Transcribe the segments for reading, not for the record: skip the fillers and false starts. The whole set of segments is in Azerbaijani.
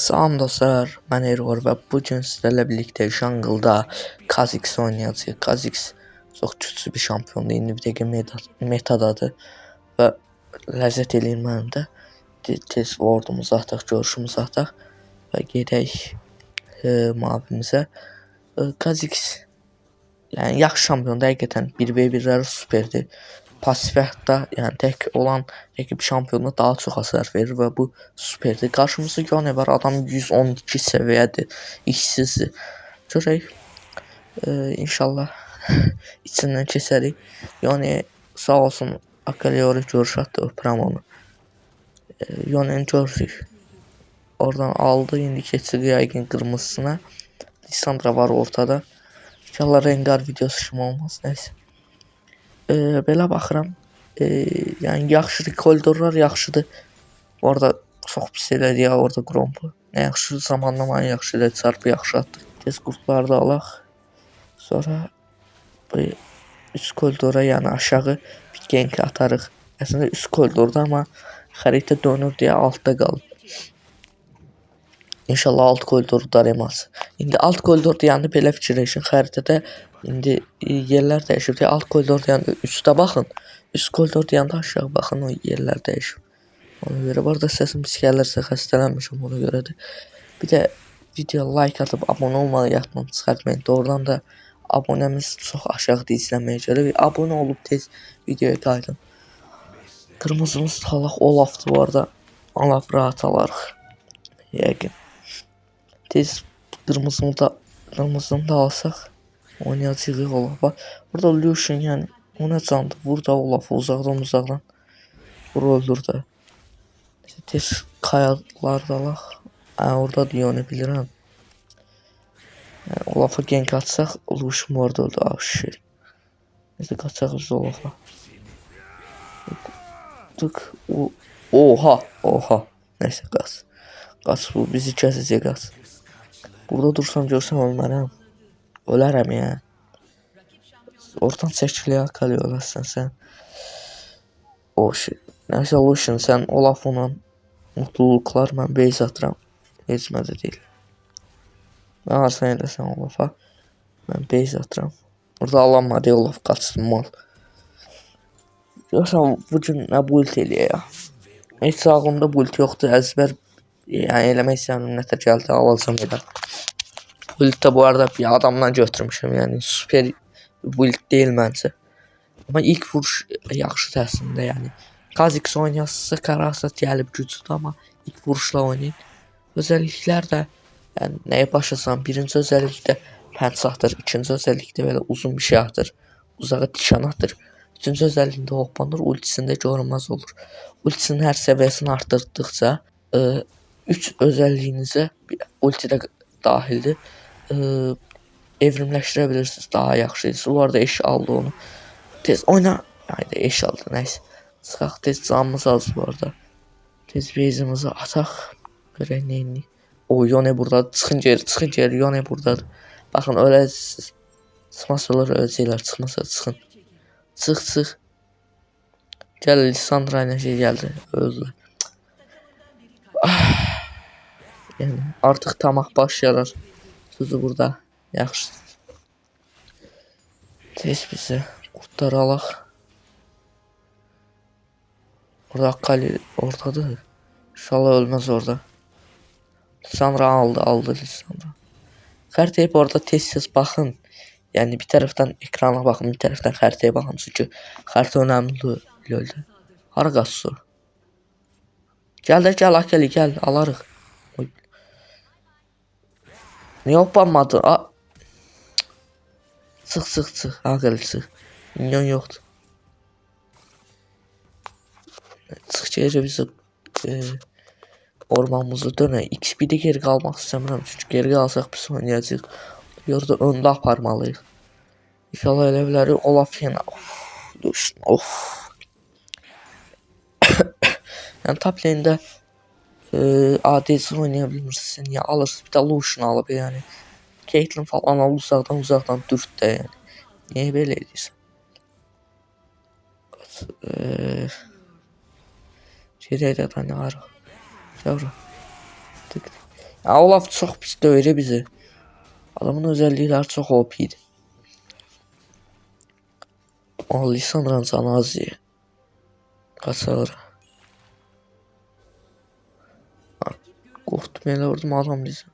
Salam dostlar, mən Eror və bu gün sizlərlə birlikdə Jungle'da Kha'Zix oynayacağıq. Kha'Zix çox güclü bir şampiondur, indi bir dəqiqə metadadır və ləzzət eləyir mənim də. Tez ordumuzu ataq, görüşümüzü ataq və gedək mavimizə. Kha'Zix yəni yaxşı şampiondur, həqiqətən 1v1'ləri superdir. Pasif hətta yəni tək olan rəqib şampionuna daha çox hasar verir və bu superdir. Qarşımızda Yone var, adam 112 səviyyədir, işsizdir. Görək, inşallah içindən keçərik. Yone sağ olsun Akaliori görüş atdı, öpürəm onu. Yone'ni gördük. Oradan aldı, indi keçir yəqin qırmızısına. Lissandra var ortada. İnşallah Rengar videosu kimi olmaz, nəysə. Belə baxıram, yəni yaxşı koridorlar yaxşıdır. Orada çox pis elədi ya, orada Grompu. Nə yaxşı zamanlamanı yaxşı elədi, çarpı yaxşı atdı. Tez qurtları da alaq. Sonra bu üst koridora, yəni aşağı bir gank atarıq. Əslində üst koridorda, amma xəritə dönür deyə altda qalıb. İnşallah alt koridoru dareması. İndi alt koridor deyəndə belə fikirləşin, xəritədə indi yerlər dəyişib. Alt koridor deyəndə üstə baxın, üst koridor deyəndə aşağı baxın, o yerlər dəyişib. Ona görə bu arada səsim pis gəlirsə xəstələnmişəm, ona görədir. Bir də video like atıb abunə olmağı yaddan çıxartmayın. Doğrudan da abunəmiz çox aşağıda izləməyə görə və abunə olub tez videoya qayıdın. Qırmızımız talaq Olaf'dır bu arada. Olaf rahat alarıq. Yəqin. Tez qırmızını da alsaq oynayacağıq Olaf'a. Burada Lucian yəni ona candır. Vur da Olaf'ı uzaqdan vur öldür də. Tez kayalar da alaq. Orada Dion'u bilirəm. Yəni Olaf'a gank atsaq Lucian orada öldü. Şey. Neyse qaçaq biz Olaf'a. Tık. Oha. Neyse qaç. Qaç, bu bizi kəsəcək, qaç. Burada dursam görsəm ölmərəm. Ölərəm ya. Oradan çəkiliyə Akali ölərsən sən. O şey. Nəysə Lucian, sən Olaf'la mutluluklar, mən base atıram. Heç mədə deyil. Mən arsan edəsən Olaf'a. Mən base atıram. Burada alanmadı Olaf, qaçdım mal. Görürsən bugün nə build eləyək ya. Heç ağımda build yoxdur, əzbər yəni eləmək istəyirəm, nətə gəldi, alacam elə. Builddə bu arada bir adamdan götürmüşəm, yəni super build deyil məncə. Amma ilk vuruş yaxşıdır əslində, yəni. Kha'Zix oynayasınızsa Karasat gəlib güclüdür, amma ilk vuruşla oynayın. Özəlliklər də yəni nəyə başlasan, birinci özəllikdə pəns atır, ikinci özəllikdə belə uzun bir şey atır, uzağa dişan atır. Üçüncü özəlliyində hoppanır, ultisində görünməz olur. Ultisinin hər səviyyəsini artdırdıqca 3 özəlliyinizə ultidə dahildir. Evrimləşdirə bilirsiniz, daha yaxşı. Bu arada eş aldı onu. Tez oyna. Haydi eş aldı, nəysə. Çıxaq, tez canımız az bu arada. Tez base'imizi ataq. Görək neyini. O Yone buradadır. Çıxın geri. Yone buradadır. Baxın öləcəksiniz. Çıxmasa olur, öləcəklər. Çıxmasa çıxın. Çıx. Gəl, Lissandra ilə şey gəldi. Öldü. Yəni artıq tamaq başlayar. Sözü burada. Yaxşı. Tez bizi qurtları alaq. Orada Akali oradadır. İnşallah ölməz orada. Lissandra aldı Lissandra. Xəritəyə bu arada tez baxın. Yəni bir tərəfdən ekrana baxın, bir tərəfdən xəritəyə baxın. Çünki xəritə önəmlidir. Löldə. Hara qaçsın? Gəl Akali, gəl, alarıq. Niyə hoppanmadı? Çıx. Akali çıx. Minyon yoxdur. Çıx geri bizi ormanımızı dönək. XP-də geri qalmaq istəmirəm. Çünki geri qalsaq pis oynayacaq. Yorda öndə aparmalıyıq. İnşallah elə bilərik. Olaf yenə. Of. Yəni top lane'də ADC oynaya bilmirsən, ya alırsın, bir də Lucian alıb yəni. Caitlyn falan al, uzaqdan dürt də yəni. Niyə belə edirsən? Gedək də tanıyarıq. Yavrum. Tık. Ya, Olaf çok pis döyür bizi. Adamın özellikleri çok OP idi. O Lisandran canı az ye. Kaçar. Korktum elə vurdum adam bizi.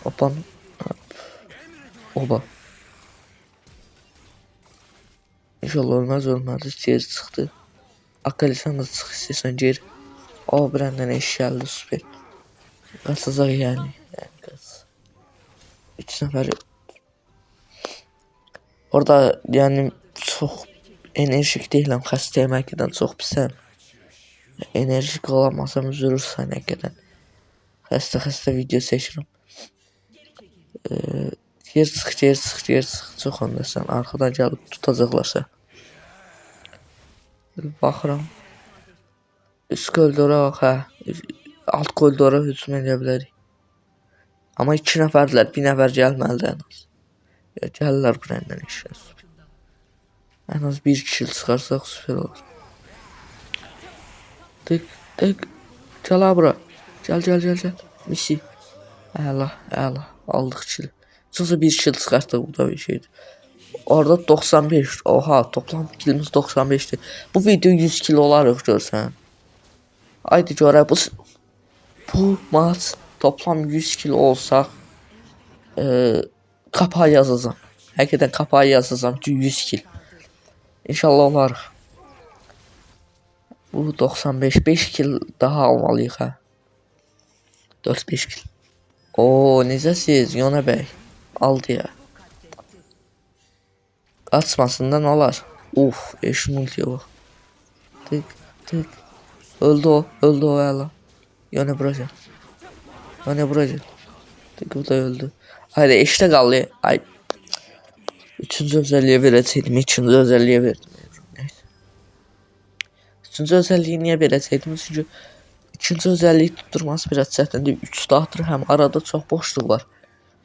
Opan. Oba. İnşallah ölməz. Geri çıxdı. Akali sen de çıx istəyirsən geri. O birəndən eş gəldi süper. Qaçacaq yəni. Qaç. 3 nəfər. Orada yani çok enerjik değilim. Xəstəyəm həqiqətən çox pisəm. Enerjik olamasam üzülürsən həqiqətən. Xəstə video çəkirəm. Geri çıx. Çox öndəsən. Arxadan gəlib tutacaqlarsa. Baxıram. Üst koridora bax hə. Alt koridora hücum edə bilərik. Amma 2 nəfərdilər. 1 nəfər gəlməlidir ən az. Gəlirlər buraya işlər. En az 1 kişi çıkarsak süper olur. Tık. Gel bura. Gel. Misi. Əla. Aldık kişi. Sonra 1 kişi çıkarttık, bu da bir şeydi. Orada 95. Oha, toplam kilimiz 95'ti. Bu video 100 kilo olarıq görsən. Haydi görə bu maç toplam 100 kilo olsa kapağı yazacağım. Həqiqətən kapağı yazacağım ki 100 kilo. İnşallah olarıq. Bu 95 5 kil daha almalıyıq ha. 4-5 kil. Oo, necəsiz Yona bəy? Aldı ya. Açmasından olar. Uf, eşin ultiyə bax. Tık. Öldü o əla. Yona buraya. Tık, bu da öldü. Haydi eşdə qaldı. Ay. 3-cü özelliyə verəcəydim, 2-ci özelliyə verdim. Neyse. 3-cü özelliyi niyə verəcəydim? Çünki 2-ci özelliyi tutturması biraz çətindir. 3 dağıtır, həm arada çox boşluq var.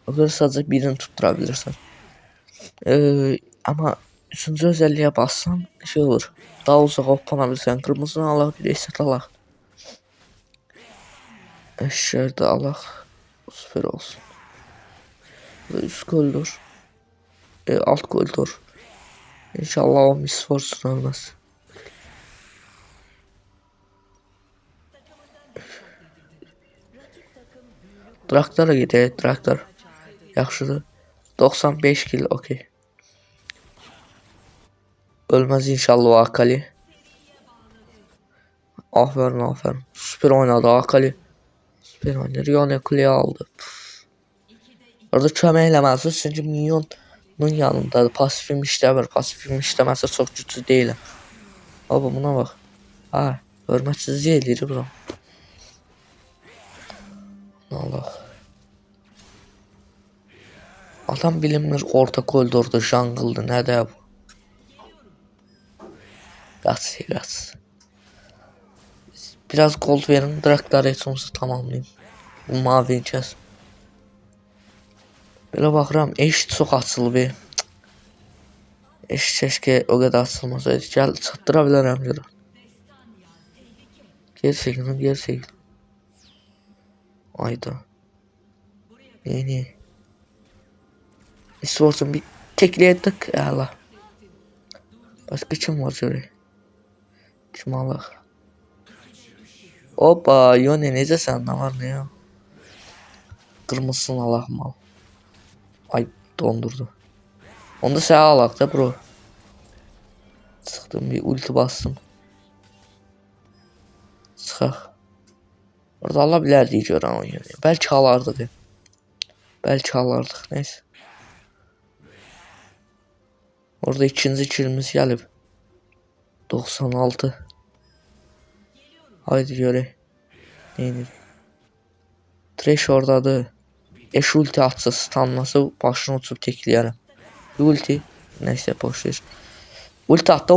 O görə sadəcə birini tuttura bilirsən. Amma 3-cü özelliyə bassan şey olur. Daha uzaq hopana bilirsən. Qırmızını alaq, bir reset alaq. Əşşər də alaq. Süper olsun. Üst koridor. Alt koridor. İnşallah o Miss Fortune olmaz. Traktora gedək, traktor. Yaxşıdır. 95 kil, okey. Ölmez inşallah o Akali. Aferin. Süper oynadı Akali. Süper oynadı. Yone kuleye aldı. Orada kömək eləməlisin, çünki minyonun yanındadır. Pasifim işləmir. Pasifim işləməsə çox güclü deyiləm. Baba buna bax. Ha, hörmətsizlik eləyir bura. Allah. Adam bilinmir orta koridorda jungle'dı, nədir bu? Qaç. Biraz gold verin, drakları heç olmasa tamamlayayım. Bu mavi kəs. Belə baxıram, eş çox açılıb. Eş keşke o kadar açılmasaydı. Gel çatdıra bilərəm görə. Geri Ayda. Yeni. İstiyorsan bir tekleyedik. Allah. Başka kim var şöyle? Kim Allah? Hoppa, Yone nece sen ne var ne ya? Kırmızısın Allah mal. Ay dondurdu. Onda sen alak da bro. Sıktım bir ulti bastım. Sıkaq. Orada Allah bilərdik görən oyunu. Bəlkə alardıq. Neyse. Orada ikinci kilimiz gəlib. 96. Haydi görək. Neydi? Trash oradadır. Eş ulti atsa stunlasa başını uçub tekləyərəm. Ulti. Neyse boş ver. Ulti at.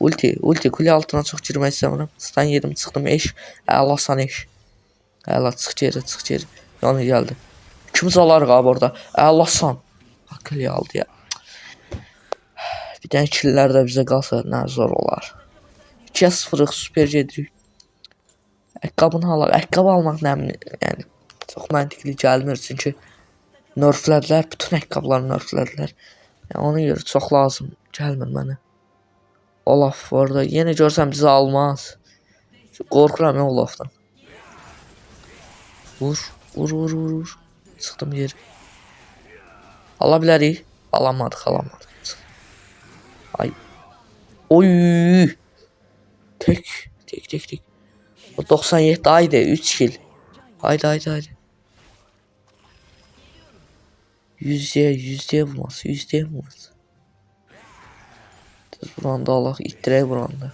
Ulti. Kule altına çox girmək istəmirəm. Stun yedim, çıxdım eş. Əla san eş. Əla çıx geri. Yani gəldi. İkimiz alarıq abi orada. Əla san. Akıllı aldı ya. Bir dənə killer də bizə qalsa nə zor olar. 2-0 süper gedirik. Ayaqqabını alaq. Ayaqqabı almaq yəni çox məntiqli gəlmir çünki nerflədilər, bütün ayaqqabıları nerflədilər. Yəni ona görə çox lazım gəlmir mənə. Olaf orada yenə görsəm bizi almaz. Qorxuram ya Olafdan. Vur. Çıxdım yeri. Ala bilərik. Alamadıq. Ay. Oy. Tek. O 97 haydi 3 kill. Haydi. Yüzde vurmaz. Buranda Allah ittirək buranda.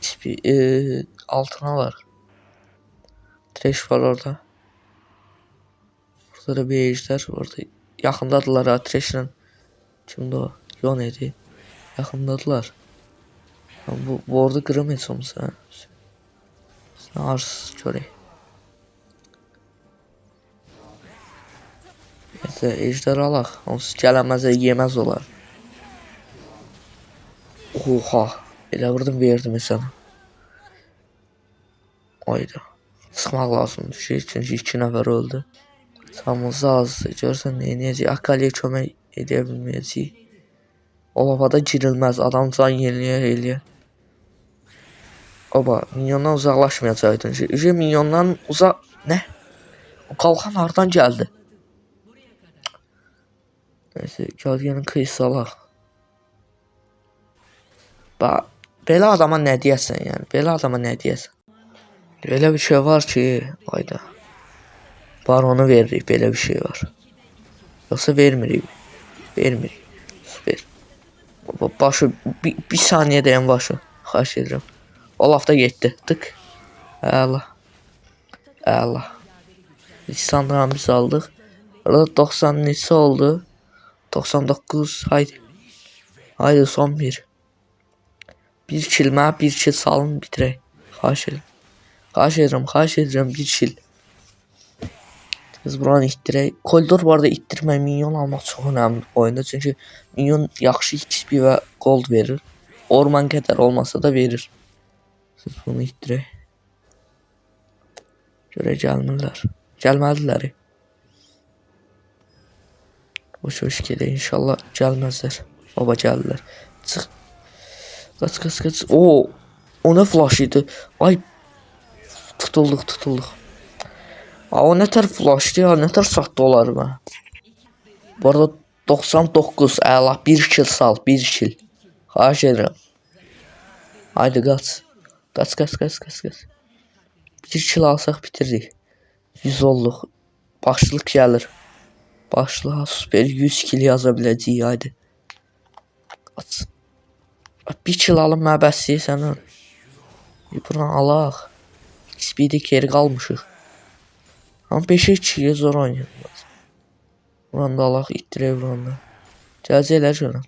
XP altına var. Trash var orada. Burada da bir ejder orada. Yaxındadılar ha Trash'la. Kimdi o? Yon idi. Yaxındadılar. Bu orada qırım heç olmasa. Ars görək. Neyse ejder alaq. Onsuz gələnməzə yeməz olar. Oha. Elə vurdum verdim sana. Oyda. Sıxmaq lazımdır çünki 2 nəfər öldü. Samımız azdır. Görsən neyəcək? Akaliyə kömək edə bilməyəcək. Olafada girilməz. Adam can yeniləyə. Oba, minyondan uzaqlaşmayacaqdın. Ücə minyondan uzaq... Nə? O qalxan hardan gəldi? Neyse, gölgenin kıyısı alaq. Bax, belə adama nə deyəsən yəni? Belə bir şey var ki, ayda. Baronu veririk, belə bir şey var. Yoxsa vermirik. Süper. Başı, bir saniyə dayan başı. Xahiş edirəm. Olaf da getdi. Tık. Əla. Lisandranı biz aldıq. Orada 90 neçə oldu? 99. Haydi son bir. Bir kill salın bitirək. Xahiş edirəm bir kill. Biz buranı ittirək. Koridor bu arada ittirmək, minyon almaq çox önəmli oyunda. Çünki minyon yaxşı XP və gold verir. Orman qədər olmasa da verir. Biz bunu ittirək. Görə gəlmirlər. Gəlməlidirlər. Hoş gedə inşallah gəlməzlər. Baba gəldilər. Çıx. Qaç. O ne flash idi. Ay. Tutulduq. O ne tər flashdı ya, ne tər saxta olar mı? Bu arada 99 əla 1 kill sal, 1 kill. Xahiş edirəm. Haydi qaç. Bir kill alsaq bitirdik. 100 olduq. Başlıq gəlir. Süper 100 kill yaza biləcəyik, haydi. Qaç. Bir kill alın mənə bəs sən. Buradan alaq. XP-də geri qalmışıq. Amma 5'e 2'ye zor oynayırlar. Buranda alaq ittirək buranda. Gələcəklər görəm.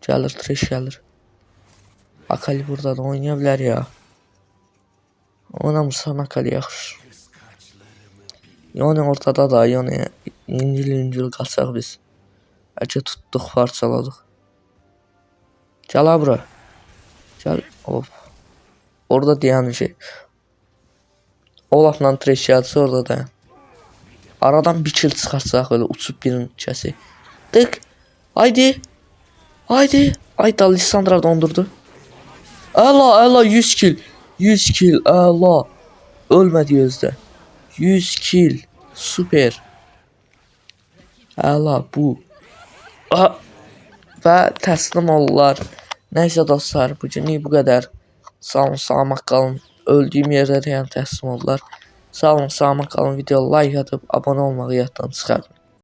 Gəlir, Trash gəlir. Akali burada da oynaya bilər ya. Oynamırsan Akali yaxşı. Yone ortada da, Yone İncil qaçaq biz. Bəlkə tutduq, parçaladıq. Gəl bura. Gəl. Hop. Orada deyən şey. Olafla Trash gəlsə orada dayan. Aradan bir kill çıxartsaq öyle uçub birini kəsək. Tık. Haydi. Ayda Lissandra dondurdu. Əla 100 kill. 100 kill. Əla. Ölmədi özdə. 100 kill. Süper. Əla bu. Və təslim olurlar. Nəysə dostlar, bugünlük bu qədər. Sağ olun, salamat qalın. Öldüyüm yerdə yəni təslim oldular. Sağ olun, salamat qalın. Videoya like atıp abone olmağı yaddan çıxarmayın.